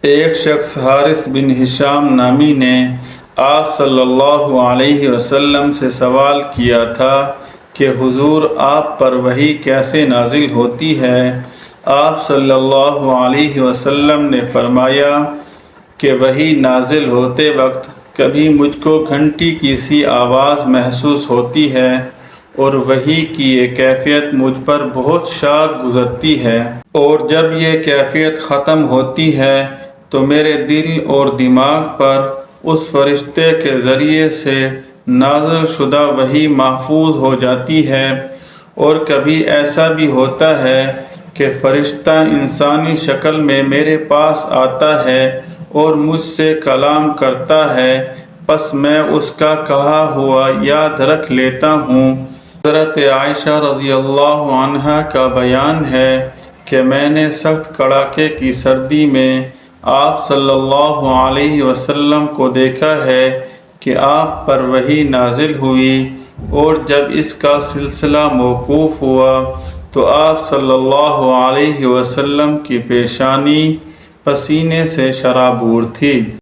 ایک شخص حارث بن ہشام نامی نے آپ صلی اللہ علیہ وسلم سے سوال کیا تھا کہ حضور آپ پر وحی کیسے نازل ہوتی ہے؟ آپ صلی اللہ علیہ وسلم نے فرمایا کہ وحی نازل ہوتے وقت کبھی مجھ کو گھنٹی کی سی آواز محسوس ہوتی ہے اور وحی کی یہ کیفیت مجھ پر بہت شاق گزرتی ہے، اور جب یہ کیفیت ختم ہوتی ہے تو میرے دل اور دماغ پر اس فرشتے کے ذریعے سے نازل شدہ وحی محفوظ ہو جاتی ہے۔ اور کبھی ایسا بھی ہوتا ہے کہ فرشتہ انسانی شکل میں میرے پاس آتا ہے اور مجھ سے کلام کرتا ہے، پس میں اس کا کہا ہوا یاد رکھ لیتا ہوں۔ حضرت عائشہ رضی اللہ عنہا کا بیان ہے کہ میں نے سخت کڑاکے کی سردی میں آپ صلی اللہ علیہ وسلم کو دیکھا ہے کہ آپ پر وحی نازل ہوئی، اور جب اس کا سلسلہ موقوف ہوا تو آپ صلی اللہ علیہ وسلم کی پیشانی پسینے سے شرابور تھی۔